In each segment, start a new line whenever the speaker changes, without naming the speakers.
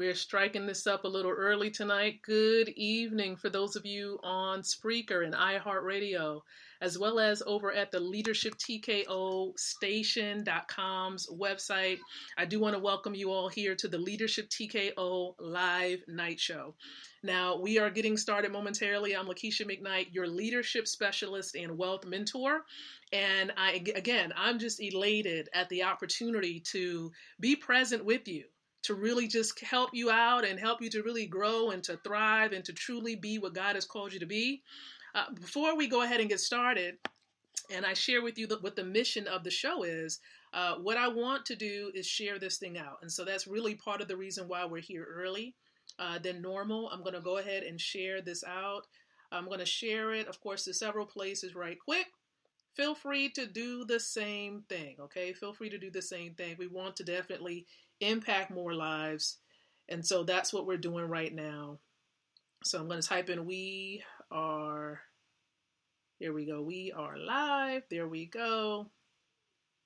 We're striking this up a little early tonight. Good evening for those of you on Spreaker and iHeartRadio, as well as over at the Leadership TKO Station.com's website. I do want to welcome you all here to the Leadership TKO Live Night Show. Now, we are getting started momentarily. I'm Lakeisha-mcknight, your leadership specialist and wealth mentor. And I'm just elated at the opportunity to be present with you, to really just help you out and help you to really grow and to thrive and to truly be what God has called you to be. Before we go ahead and get started, and I share with you what the mission of the show is, what I want to do is share this thing out. And so that's really part of the reason why we're here early than normal. I'm going to go ahead and share this out. I'm going to share it, of course, to several places right quick. Feel free to do the same thing, okay? Feel free to do the same thing. We want to definitely impact more lives. And so that's what we're doing right now. So I'm going to type in here we go. We are live. There we go.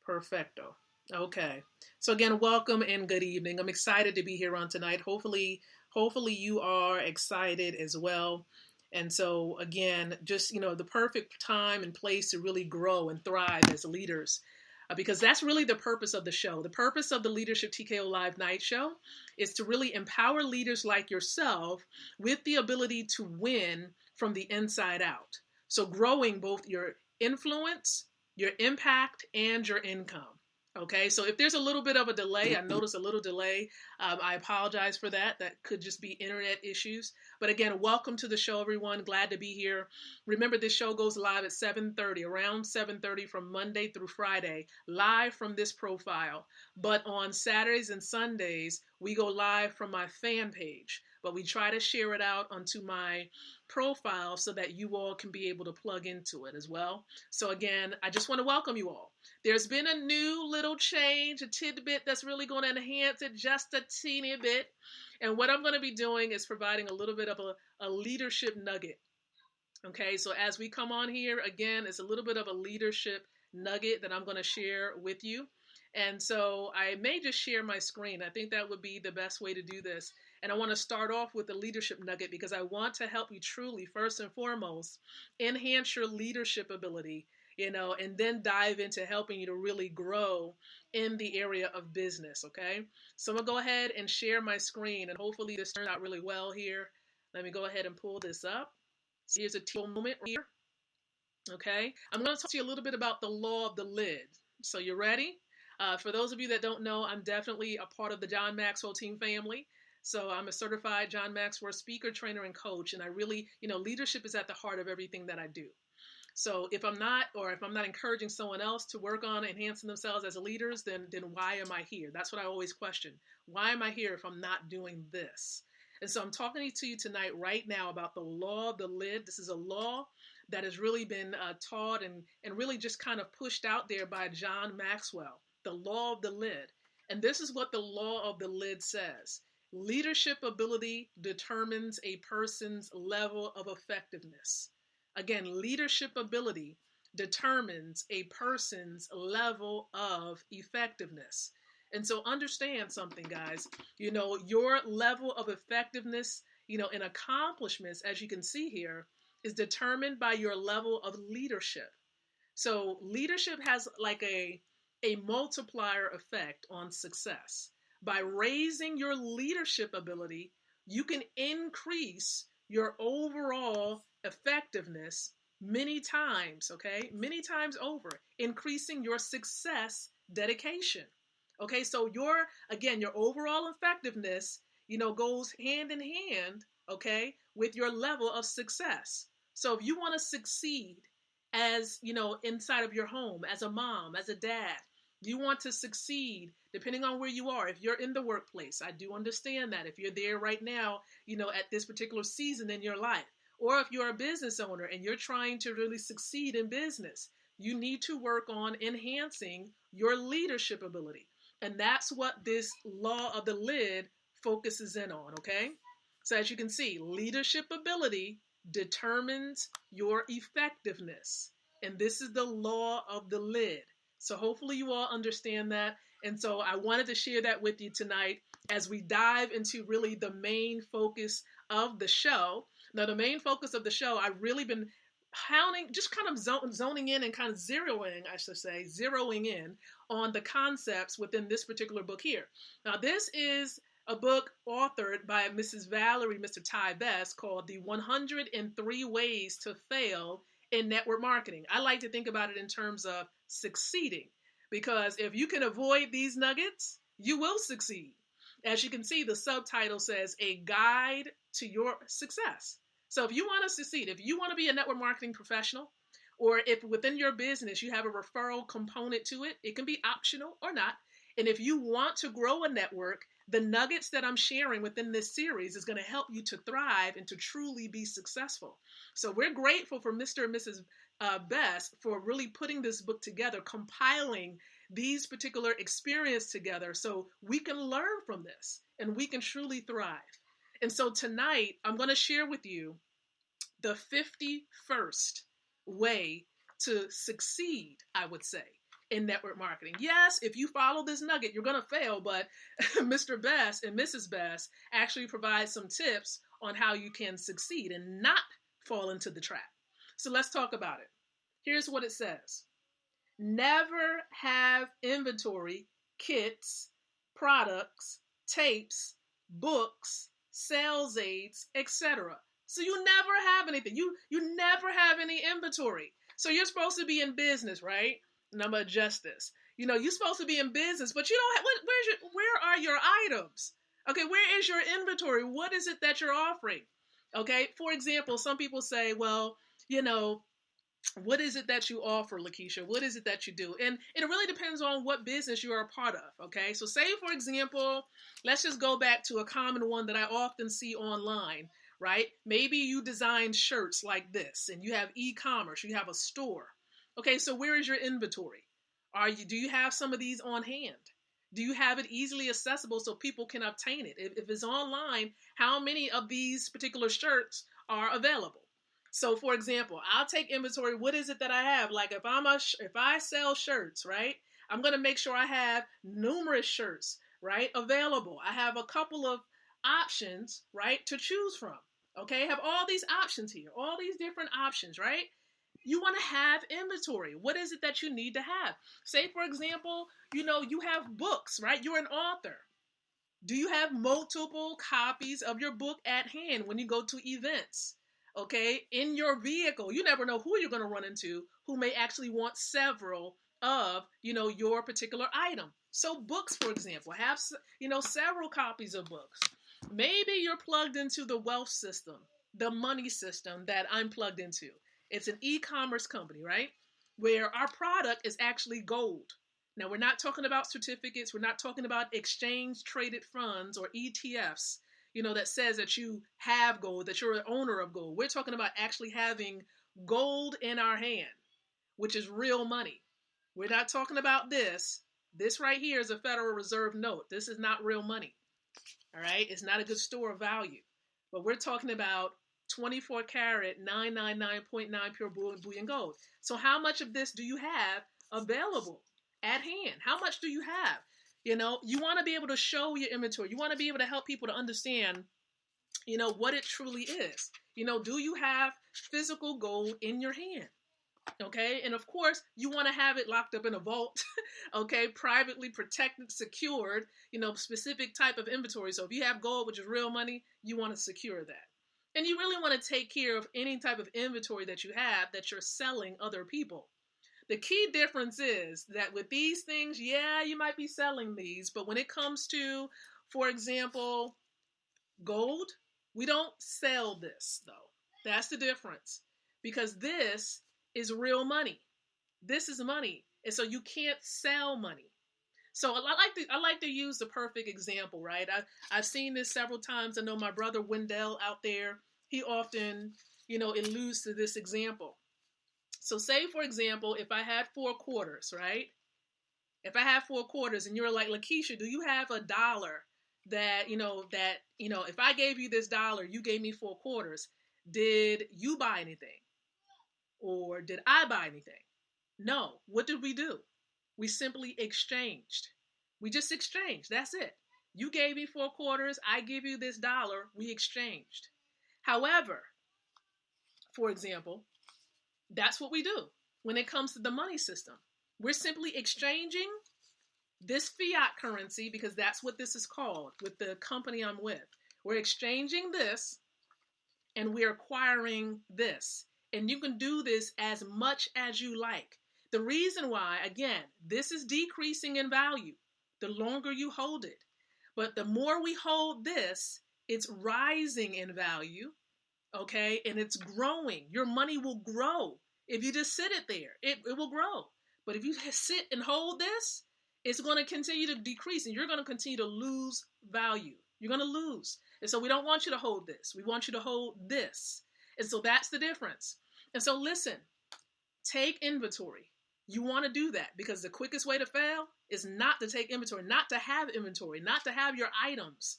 Perfecto. Okay. So again, welcome and good evening. I'm excited to be here on tonight. Hopefully you are excited as well. And so again, just, the perfect time and place to really grow and thrive as leaders, because that's really the purpose of the show. The purpose of the Leadership TKO Live Night Show is to really empower leaders like yourself with the ability to win from the inside out. So growing both your influence, your impact, and your income. Okay, so if there's a little bit of a delay, I noticed a little delay. I apologize for that. That could just be internet issues. But again, welcome to the show, everyone. Glad to be here. Remember, this show goes live at 7:30, around 7:30 from Monday through Friday, live from this profile. But on Saturdays and Sundays, we go live from my fan page. But we try to share it out onto my profile so that you all can be able to plug into it as well. So again, I just want to welcome you all. There's been a new little change, a tidbit that's really going to enhance it just a teeny bit. And what I'm going to be doing is providing a little bit of a leadership nugget. Okay, so as we come on here, again, it's a little bit of a leadership nugget that I'm going to share with you. And so I may just share my screen. I think that would be the best way to do this. And I want to start off with the leadership nugget because I want to help you truly, first and foremost, enhance your leadership ability, and then dive into helping you to really grow in the area of business, okay? So I'm going to go ahead and share my screen, and hopefully this turns out really well here. Let me go ahead and pull this up. So here's a teal moment here, okay? I'm going to talk to you a little bit about the law of the lid. So you ready? For those of you that don't know, I'm definitely a part of the John Maxwell team family. So I'm a certified John Maxwell speaker, trainer, and coach. And I really, leadership is at the heart of everything that I do. So if I'm not encouraging someone else to work on enhancing themselves as leaders, then why am I here? That's what I always question. Why am I here if I'm not doing this? And so I'm talking to you tonight right now about the law of the lid. This is a law that has really been taught and really just kind of pushed out there by John Maxwell, the law of the lid. And this is what the law of the lid says. Leadership ability determines a person's level of effectiveness. Again, leadership ability determines a person's level of effectiveness. And so understand something, guys. Your level of effectiveness, and accomplishments, as you can see here, is determined by your level of leadership. So leadership has like a multiplier effect on success. By raising your leadership ability, you can increase your overall effectiveness many times, okay? Many times over, increasing your success dedication. Okay, so your overall effectiveness, goes hand in hand, okay, with your level of success. So if you want to succeed as, inside of your home, as a mom, as a dad, you want to succeed depending on where you are. If you're in the workplace, I do understand that. If you're there right now, at this particular season in your life, or if you're a business owner and you're trying to really succeed in business, you need to work on enhancing your leadership ability. And that's what this law of the lid focuses in on, okay? So as you can see, leadership ability determines your effectiveness. And this is the law of the lid. So hopefully you all understand that. And so I wanted to share that with you tonight. as we dive into really the main focus of the show. Now, the main focus of the show, I've really been hounding, just kind of zoning in and kind of zeroing in on the concepts within this particular book here. Now, this is a book authored by Mr. Ty Best called The 103 Ways to Fail in Network Marketing. I like to think about it in terms of succeeding, because if you can avoid these nuggets, you will succeed. As you can see, the subtitle says A Guide to Your Success. So if you want to succeed, if you want to be a network marketing professional, or if within your business you have a referral component to it, it can be optional or not. And if you want to grow a network, the nuggets that I'm sharing within this series is going to help you to thrive and to truly be successful. So we're grateful for Mr. and Mrs. Best for really putting this book together, compiling these particular experiences together so we can learn from this and we can truly thrive. And so tonight, I'm going to share with you the 51st way to succeed, I would say, in network marketing. Yes, if you follow this nugget, you're going to fail, but Mr. Best and Mrs. Best actually provide some tips on how you can succeed and not fall into the trap. So let's talk about it. Here's what it says. Never have inventory, kits, products, tapes, books, sales aids, etc. So you never have anything. You never have any inventory. So you're supposed to be in business, right? And I'm gonna adjust this. You're supposed to be in business, but you don't have. Where are your items? Okay, where is your inventory? What is it that you're offering? Okay, for example, some people say, well, what is it that you offer, Lakeisha? What is it that you do? And it really depends on what business you are a part of, okay? So say, for example, let's just go back to a common one that I often see online, right? Maybe you design shirts like this, and you have e-commerce, you have a store. Okay, so where is your inventory? Do you have some of these on hand? Do you have it easily accessible so people can obtain it? If it's online, how many of these particular shirts are available? So, for example, I'll take inventory. What is it that I have? Like if I sell shirts, right? I'm going to make sure I have numerous shirts, right, available. I have a couple of options, right, to choose from. Okay, I have all these options here, all these different options, right? You want to have inventory. What is it that you need to have? Say, for example, you have books, right? You're an author. Do you have multiple copies of your book at hand when you go to events? Okay, in your vehicle, you never know who you're going to run into who may actually want several of, your particular item. So books, for example, have, several copies of books. Maybe you're plugged into the wealth system, the money system that I'm plugged into. It's an e-commerce company, right? Where our product is actually gold. Now, we're not talking about certificates. We're not talking about exchange traded funds or ETFs, that says that you have gold, that you're an owner of gold. We're talking about actually having gold in our hand, which is real money. We're not talking about this. This right here is a Federal Reserve note. This is not real money. All right? It's not a good store of value. But we're talking about 24 karat, 999.9 pure bullion gold. So how much of this do you have available at hand? How much do you have? You want to be able to show your inventory. You want to be able to help people to understand, what it truly is. Do you have physical gold in your hand? Okay. And of course, you want to have it locked up in a vault, okay, privately protected, secured, specific type of inventory. So if you have gold, which is real money, you want to secure that. And you really want to take care of any type of inventory that you have that you're selling other people. The key difference is that with these things, yeah, you might be selling these, but when it comes to, for example, gold, we don't sell this though. That's the difference, because this is real money. This is money. And so you can't sell money. So I like to use the perfect example, right? I've seen this several times. I know my brother Wendell out there, he often, alludes to this example. So say, for example, if I had 4 quarters, right? If I have 4 quarters and you're like, Lakeisha, do you have $1 that, if I gave you this $1, you gave me 4 quarters, did you buy anything? Or did I buy anything? No. What did we do? We simply exchanged. We just exchanged. That's it. You gave me 4 quarters. I give you this dollar. We exchanged. However, for example, that's what we do when it comes to the money system. We're simply exchanging this fiat currency, because that's what this is called with the company I'm with. We're exchanging this and we're acquiring this. And you can do this as much as you like. The reason why, again, this is decreasing in value the longer you hold it. But the more we hold this, it's rising in value, okay? And it's growing. Your money will grow. If you just sit it there, it will grow. But if you sit and hold this, it's going to continue to decrease and you're going to continue to lose value. You're going to lose. And so we don't want you to hold this. We want you to hold this. And so that's the difference. And so listen, take inventory. You want to do that because the quickest way to fail is not to take inventory, not to have inventory, not to have your items,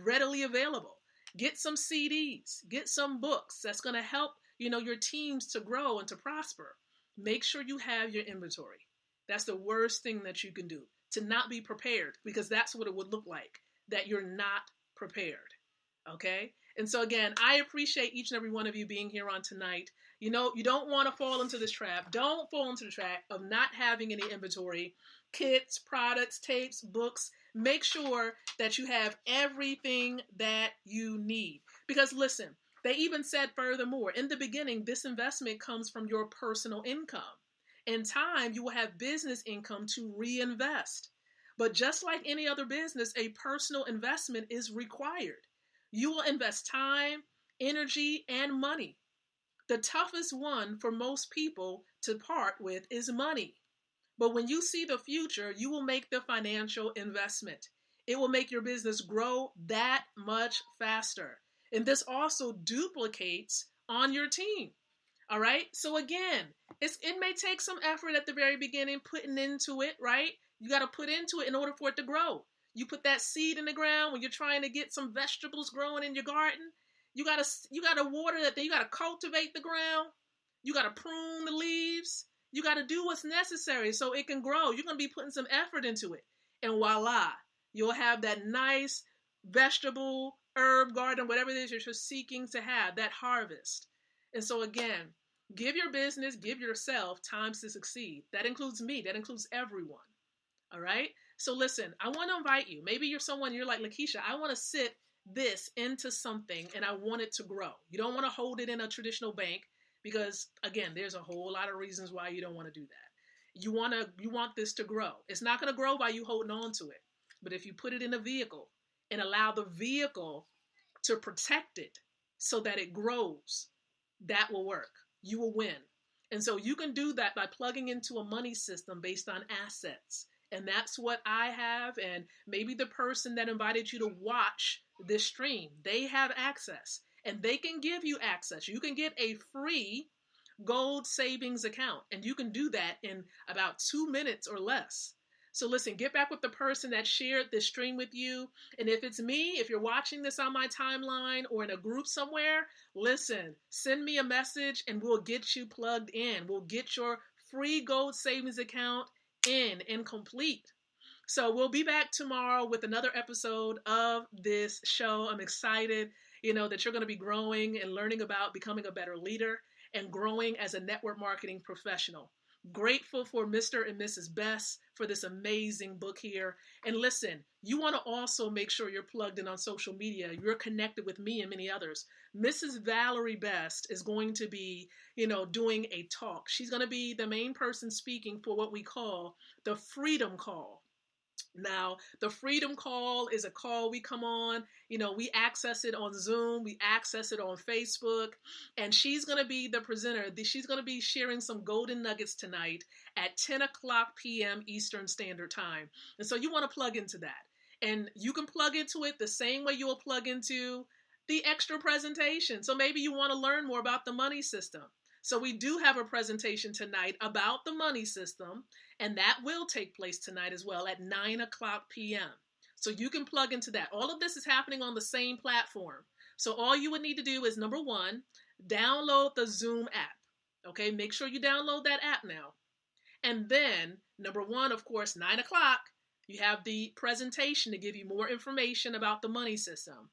readily available. Get some CDs, get some books. That's going to help, your teams to grow and to prosper. Make sure you have your inventory. That's the worst thing that you can do, to not be prepared, because that's what it would look like, that you're not prepared. Okay? And so again, I appreciate each and every one of you being here on tonight. You don't want to fall into this trap. Don't fall into the trap of not having any inventory, kits, products, tapes, books. Make sure that you have everything that you need. Because listen, they even said furthermore, in the beginning, this investment comes from your personal income. In time, you will have business income to reinvest. But just like any other business, a personal investment is required. You will invest time, energy, and money. The toughest one for most people to part with is money. But when you see the future, you will make the financial investment. It will make your business grow that much faster. And this also duplicates on your team. All right. So again, it may take some effort at the very beginning, putting into it, right? You got to put into it in order for it to grow. You put that seed in the ground when you're trying to get some vegetables growing in your garden. You got to water that thing. You got to cultivate the ground. You got to prune the leaves. You got to do what's necessary so it can grow. You're going to be putting some effort into it. And voila, you'll have that nice vegetable, herb garden, whatever it is you're seeking to have, that harvest. And so again, give your business, give yourself times to succeed. That includes me. That includes everyone. All right? So listen, I want to invite you. Maybe you're someone, you're like, Lakeisha, I want to sit this into something and I want it to grow. You don't want to hold it in a traditional bank because, again, there's a whole lot of reasons why you don't want to do that. You want this to grow. It's not going to grow by you holding on to it. But if you put it in a vehicle and allow the vehicle to protect it so that it grows, that will work. You will win. And so you can do that by plugging into a money system based on assets. And that's what I have. And maybe the person that invited you to watch this stream, they have access and they can give you access. You can get a free gold savings account and you can do that in about 2 minutes or less. So listen, get back with the person that shared this stream with you. And if it's me, if you're watching this on my timeline or in a group somewhere, listen, send me a message and we'll get you plugged in. We'll get your free gold savings account in and complete. So we'll be back tomorrow with another episode of this show. I'm excited, that you're going to be growing and learning about becoming a better leader and growing as a network marketing professional. Grateful for Mr. and Mrs. Best for this amazing book here. And listen, you want to also make sure you're plugged in on social media. You're connected with me and many others. Mrs. Valerie Best is going to be, doing a talk. She's going to be the main person speaking for what we call the Freedom Call. Now, the Freedom Call is a call we come on, we access it on Zoom, we access it on Facebook, and she's going to be the presenter. She's going to be sharing some golden nuggets tonight at 10 o'clock p.m. Eastern Standard Time. And so you want to plug into that. And you can plug into it the same way you will plug into the extra presentation. So maybe you want to learn more about the money system. So we do have a presentation tonight about the money system, and that will take place tonight as well at 9 o'clock p.m. So you can plug into that. All of this is happening on the same platform. So all you would need to do is, number one, download the Zoom app. Okay, make sure you download that app now. And then, number one, of course, 9 o'clock, You have the presentation to give you more information about the money system.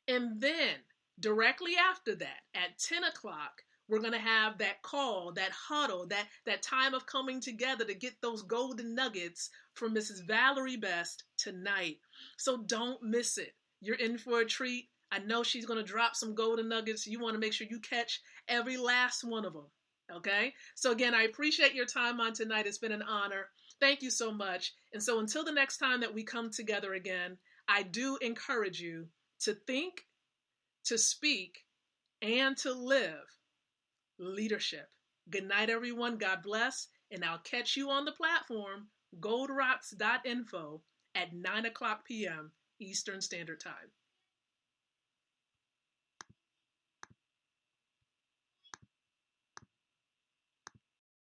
And then directly after that, at 10 o'clock, we're going to have that call, that huddle, that time of coming together to get those golden nuggets from Mrs. Valerie Best tonight. So don't miss it. You're in for a treat. I know she's going to drop some golden nuggets. You want to make sure you catch every last one of them. Okay? So again, I appreciate your time on tonight. It's been an honor. Thank you so much. And so until the next time that we come together again, I do encourage you to think, to speak, and to live leadership. Good night, everyone. God bless. And I'll catch you on the platform, goldrocks.info, at 9 o'clock p.m. Eastern Standard Time.